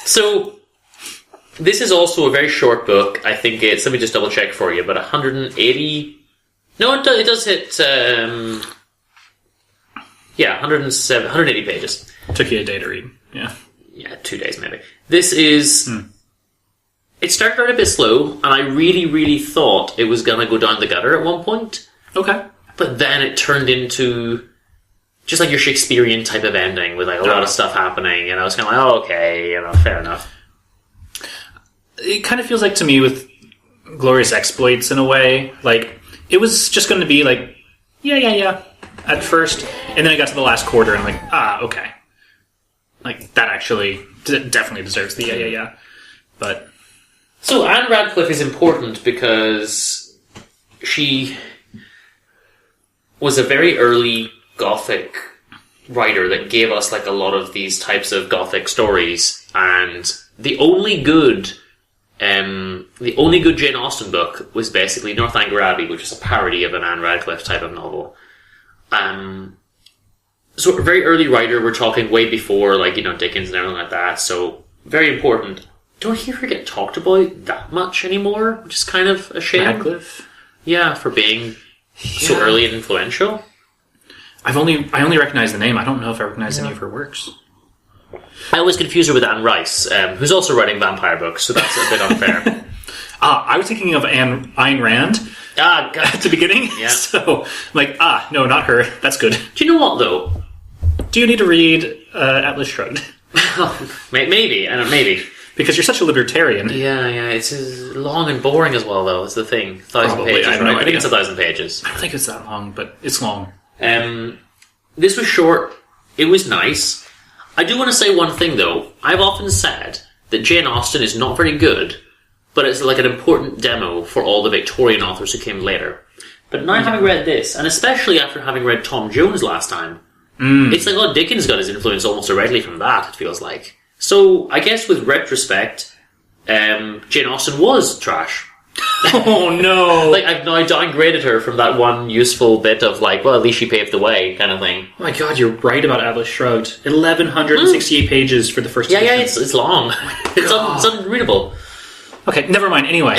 So, this is also a very short book. I think it's, let me just double check for you, but 180... No, it does hit... 180 pages. Took you a day to read, yeah. Yeah, 2 days maybe. This is... It started out a bit slow, and I really, really thought it was going to go down the gutter at one point. Okay. But then it turned into just like your Shakespearean type of ending with like a lot of stuff happening, and I was kind of like, oh, okay, fair enough. It kind of feels like to me with Glorious Exploits in a way, like it was just going to be like, yeah, at first, and then I got to the last quarter and I'm like, okay. Like, that actually definitely deserves the yeah. But... So Anne Radcliffe is important because she was a very early Gothic writer that gave us like a lot of these types of Gothic stories, and the only good Jane Austen book was basically Northanger Abbey, which is a parody of an Anne Radcliffe type of novel. So a very early writer, we're talking way before like, Dickens and everything like that, so very important. Don't hear her get talked about that much anymore, which is kind of a shame. Radcliffe? Yeah, for being so early and influential. I only recognize the name. I don't know if I recognize any of her works. I always confuse her with Anne Rice, who's also writing vampire books, so that's a bit unfair. I was thinking of Ayn Rand at the beginning. Yeah. So, no, not her. That's good. Do you know what, though? Do you need to read Atlas Shrugged? Maybe. I don't know, maybe. Because you're such a libertarian. Yeah, it's long and boring as well, though, is the thing. 1,000 pages, right? I think it's 1,000 pages. I don't think it's that long, but it's long. This was short. It was nice. I do want to say one thing, though. I've often said that Jane Austen is not very good, but it's like an important demo for all the Victorian authors who came later. But now having read this, and especially after having read Tom Jones last time, it's like, Dickens got his influence almost directly from that, it feels like. So, I guess with retrospect, Jane Austen was trash. Oh, no. I've now downgraded her from that one useful bit of, at least she paved the way, kind of thing. Oh my god, you're right about Atlas Shrugged. 1,168 pages for the first edition. Yeah, it's long. It's unreadable. Okay, never mind. Anyway,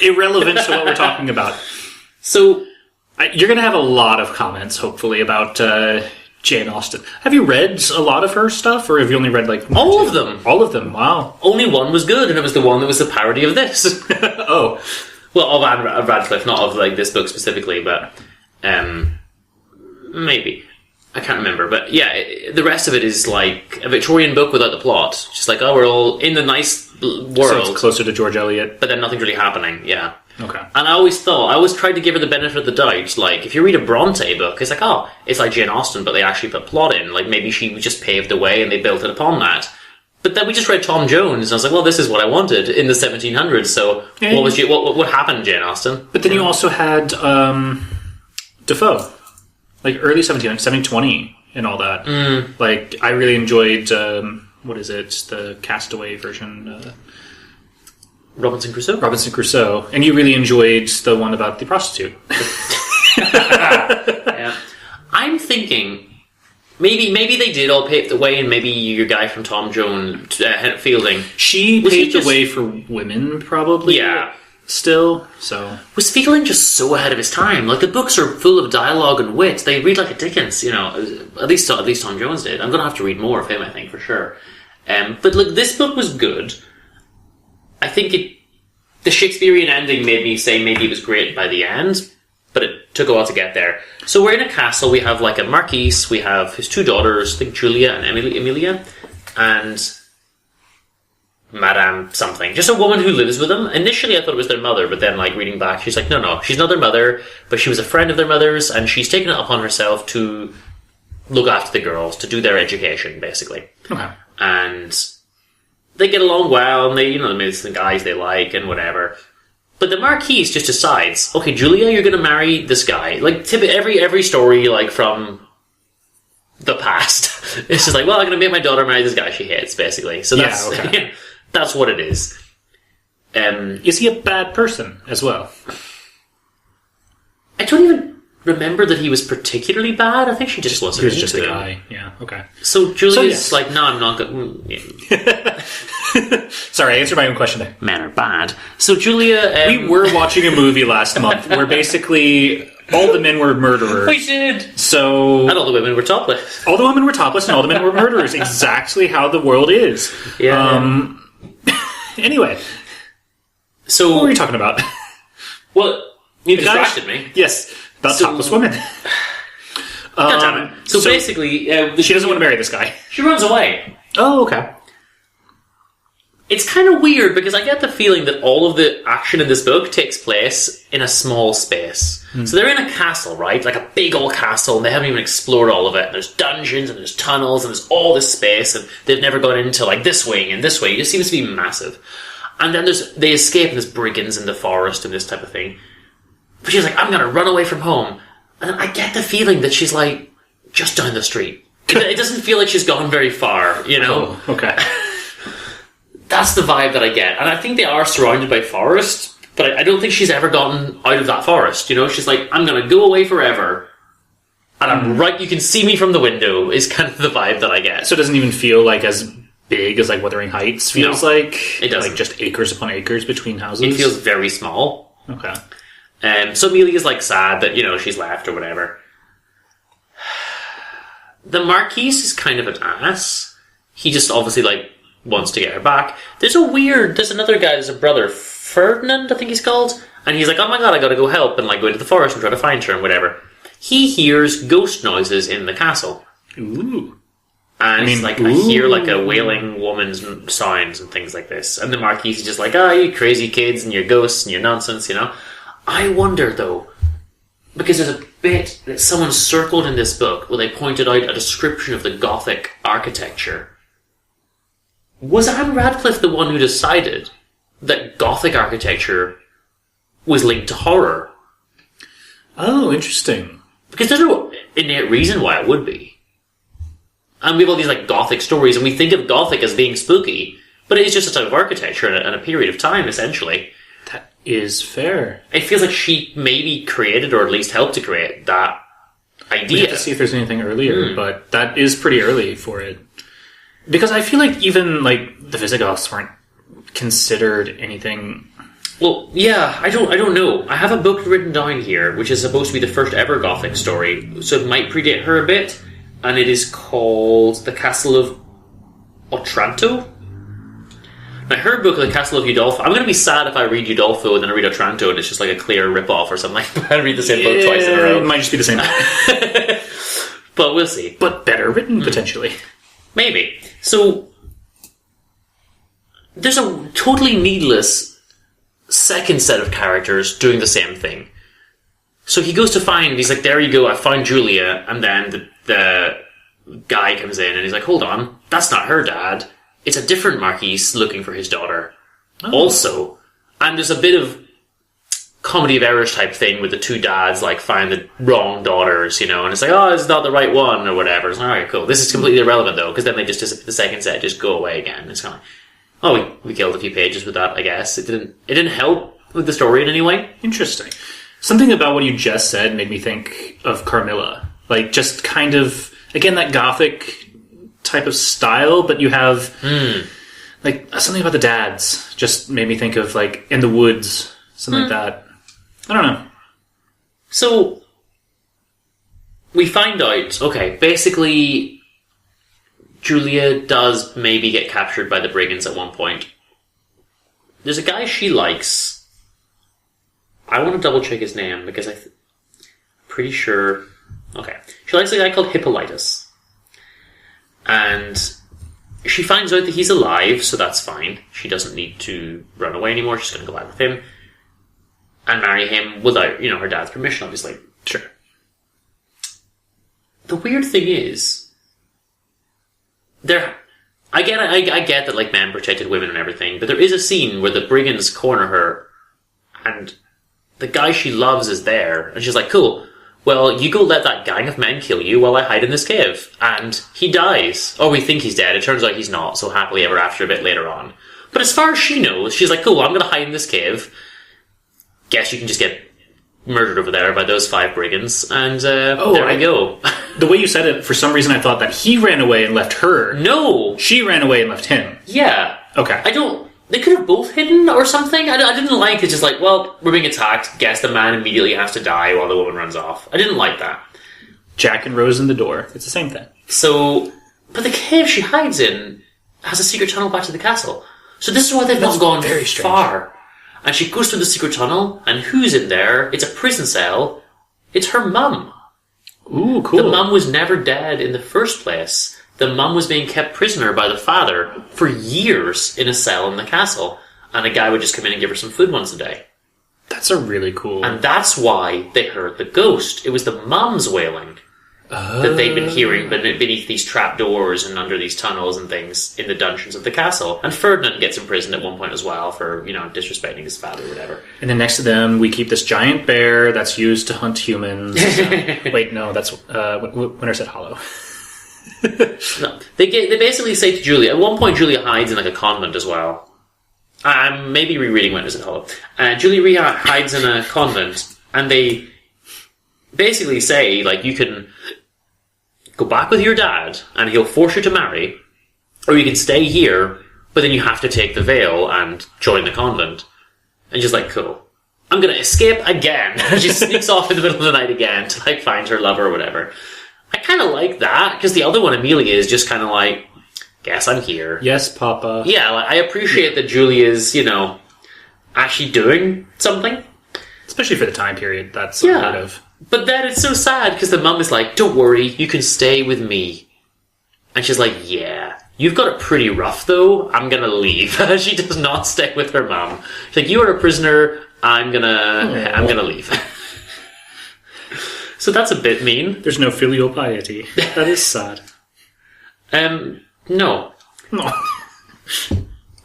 irrelevant to what we're talking about. So, you're going to have a lot of comments, hopefully, about Jane Austen. Have you read a lot of her stuff, or have you only read all of them? All of them. Wow. Only one was good, and it was the one that was a parody of this. Oh, well, of Anne Radcliffe, not of this book specifically, but maybe I can't remember. But yeah, the rest of it is like a Victorian book without the plot. Just like, we're all in the nice world, so it's closer to George Eliot, but then nothing's really happening. Yeah. Okay. And I always tried to give her the benefit of the doubt. Like, if you read a Bronte book, it's like, it's like Jane Austen, but they actually put plot in. Like, maybe she just paved the way and they built it upon that. But then we just read Tom Jones, and I was like, well, this is what I wanted in the 1700s, so what happened, Jane Austen? But then you also had Defoe. Early 1720 and all that. I really enjoyed, the Castaway version... Robinson Crusoe. And you really enjoyed the one about the prostitute. Yeah. I'm thinking maybe they did all pave the way, and maybe your guy from Tom Jones, Fielding. She paved the way for women, probably. Yeah. Still, so. Was Fielding just so ahead of his time? The books are full of dialogue and wit. They read like a Dickens, At least Tom Jones did. I'm going to have to read more of him, I think, for sure. But this book was good. I think the Shakespearean ending made me say maybe it was great by the end, but it took a while to get there. So we're in a castle, we have a marquis, we have his two daughters, I think Julia and Emilia, and Madame something. Just a woman who lives with them. Initially I thought it was their mother, but then reading back, she's like, no, she's not their mother, but she was a friend of their mother's, and she's taken it upon herself to look after the girls, to do their education, basically. Okay. And they get along well, and they meet the guys they like, and whatever. But the Marquis just decides, okay, Julia, you're going to marry this guy. Every story, from the past. It's just I'm going to make my daughter marry this guy she hates, basically. So that's, that's what it is. Is he a bad person as well? I don't even remember that he was particularly bad. I think she just wasn't. He was just a guy. Yeah. Okay. So Julia's no, I'm not going. Sorry, I answered my own question there. Men are bad. So Julia... We were watching a movie last month where basically all the men were murderers. We did! So... And all the women were topless. All the women were topless and all the men were murderers. Exactly how the world is. Yeah. Anyway. So... What were you talking about? Well, you distracted me. Yes, about topless women. God damn it. So basically... she doesn't want to marry this guy. She runs away. Oh, okay. It's kind of weird because I get the feeling that all of the action in this book takes place in a small space. So they're in a castle, right? Like a big old castle, and they haven't even explored all of it. And there's dungeons, and there's tunnels, and there's all this space, and they've never gone into like this wing and this wing. It just seems to be massive. And then they escape, and there's brigands in the forest and this type of thing. But she's like, I'm going to run away from home. And I get the feeling that she's like, just down the street. It doesn't feel like she's gone very far, you know? Oh, okay. That's the vibe that I get. And I think they are surrounded by forest, but I don't think she's ever gotten out of that forest, you know? She's like, I'm going to go away forever. And I'm right, you can see me from the window, is kind of the vibe that I get. So it doesn't even feel like as big as like Wuthering Heights feels like? It doesn't. Like just acres upon acres between houses? It feels very small. Okay. So Amelia's like sad that, you know, she's left or whatever. The Marquise is kind of an ass. He just obviously like wants to get her back. There's another guy, there's a brother, Ferdinand, I think he's called, and he's like, oh my god, I gotta go help and like go into the forest and try to find her and whatever. He hears ghost noises in the castle. Ooh. And he's like, I hear like a wailing woman's sounds and things like this. And the Marquis is just like, you crazy kids and your ghosts and your nonsense, you know. I wonder though, because there's a bit that someone circled in this book where they pointed out a description of the Gothic architecture. Was Anne Radcliffe the one who decided that Gothic architecture was linked to horror? Oh, interesting. Because there's no innate reason why it would be. And we have all these like Gothic stories, and we think of Gothic as being spooky, but it is just a type of architecture and a period of time, essentially. That is fair. It feels like she maybe created, or at least helped to create, that idea. We have to see if there's anything earlier, but that is pretty early for it. Because I feel like even like the Visigoths weren't considered anything. Well, yeah, I don't know. I have a book written down here, which is supposed to be the first ever Gothic story, so it might predate her a bit, and it is called The Castle of Otranto. Now, her book, The Castle of Udolpho, I'm going to be sad if I read Udolpho and then I read Otranto and it's just like a clear rip-off or something. I read the same book twice in a row. It might just be the same. But we'll see. But better written, potentially. Maybe. So, there's a totally needless second set of characters doing the same thing. So he goes to find, he's like, there you go, I found Julia, and then the guy comes in and he's like, hold on, that's not her dad. It's a different Marquise looking for his daughter. Oh. Also, and there's a bit of comedy of errors type thing with the two dads, like, find the wrong daughters, you know, and it's like, it's not the right one, or whatever. It's like, alright, cool. This is completely irrelevant, though, because then they just, the second set, just go away again. It's kind of like, we killed a few pages with that, I guess. It didn't help with the story in any way. Interesting. Something about what you just said made me think of Carmilla. Like, just kind of, again, that Gothic type of style, but you have, like, something about the dads just made me think of, like, In the Woods, something like that. I don't know. So, we find out, okay, basically, Julia does maybe get captured by the brigands at one point. There's a guy she likes. I want to double check his name because I'm pretty sure. Okay. She likes a guy called Hippolytus. And she finds out that he's alive, so that's fine. She doesn't need to run away anymore. She's going to go back with him and marry him without, her dad's permission, obviously. Sure. The weird thing is, I get that like men protected women and everything, but there is a scene where the brigands corner her, and the guy she loves is there, and she's like, cool, well, you go let that gang of men kill you while I hide in this cave. And he dies. Or we think he's dead. It turns out he's not, so happily ever after a bit later on. But as far as she knows, she's like, cool, I'm going to hide in this cave. Guess you can just get murdered over there by those 5 brigands. And there I go. The way you said it, for some reason I thought that he ran away and left her. No! She ran away and left him. Yeah. Okay. They could have both hidden or something. I didn't like it. Just like, well, we're being attacked. Guess the man immediately has to die while the woman runs off. I didn't like that. Jack and Rose in the door. It's the same thing. So, but the cave she hides in has a secret tunnel back to the castle. So this is why they've not gone very far. And she goes through the secret tunnel, and who's in there? It's a prison cell. It's her mum. Ooh, cool. The mum was never dead in the first place. The mum was being kept prisoner by the father for years in a cell in the castle. And a guy would just come in and give her some food once a day. That's a really cool... And that's why they heard the ghost. It was the mum's wailing that they'd been hearing beneath these trapdoors and under these tunnels and things in the dungeons of the castle. And Ferdinand gets imprisoned at one point as well for, disrespecting his father or whatever. And then next to them, we keep this giant bear that's used to hunt humans. Wait, no, that's Winterset Hollow. No, they basically say to Julia, at one point Julia hides in like a convent as well. I'm maybe rereading Winterset Hollow. Julia hides in a convent, and they basically say, like, you can go back with your dad, and he'll force you to marry, or you can stay here, but then you have to take the veil and join the convent. And she's like, cool. I'm gonna escape again. She sneaks off in the middle of the night again to, like, find her lover or whatever. I kind of like that, because the other one, Amelia, is just kind of like, guess I'm here. Yes, Papa. Yeah, like, I appreciate that Julia's, actually doing something. Especially for the time period, that's unheard of. But then it's so sad, because the mum is like, don't worry, you can stay with me. And she's like, yeah, you've got it pretty rough, though. I'm gonna leave. She does not stay with her mum. She's like, you are a prisoner, I'm gonna leave. So that's a bit mean. There's no filial piety. That is sad. No.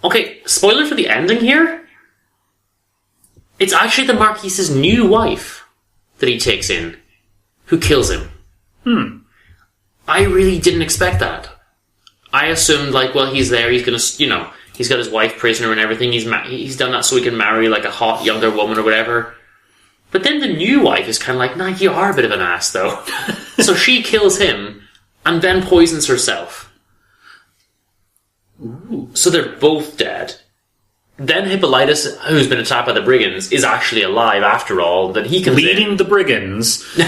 Okay, spoiler for the ending here. It's actually the Marquise's new wife that he takes in who kills him. I really didn't expect that. I assumed, like, well, he's there, he's gonna, he's got his wife prisoner and everything, he's done that so he can marry, like, a hot younger woman or whatever. But then the new wife is kind of like, nah, you are a bit of an ass, though. So she kills him, and then poisons herself. Ooh. So they're both dead. Then Hippolytus, who's been attacked by the brigands, is actually alive after all. Then he comes leading the brigands. Then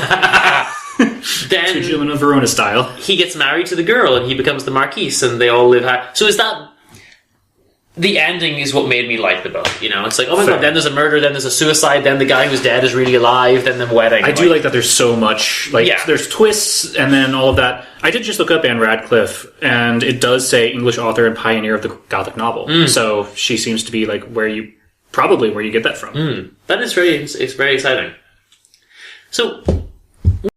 Tugelman Verona style. He gets married to the girl, and he becomes the Marquise, and they all live happy. So is that... The ending is what made me like the book, It's like, oh my god, then there's a murder, then there's a suicide, then the guy who's dead is really alive, then the wedding. I do like that there's so much, there's twists, and then all of that. I did just look up Anne Radcliffe, and it does say English author and pioneer of the Gothic novel. So she seems to be, like, where you get that from. That is it's very exciting. So,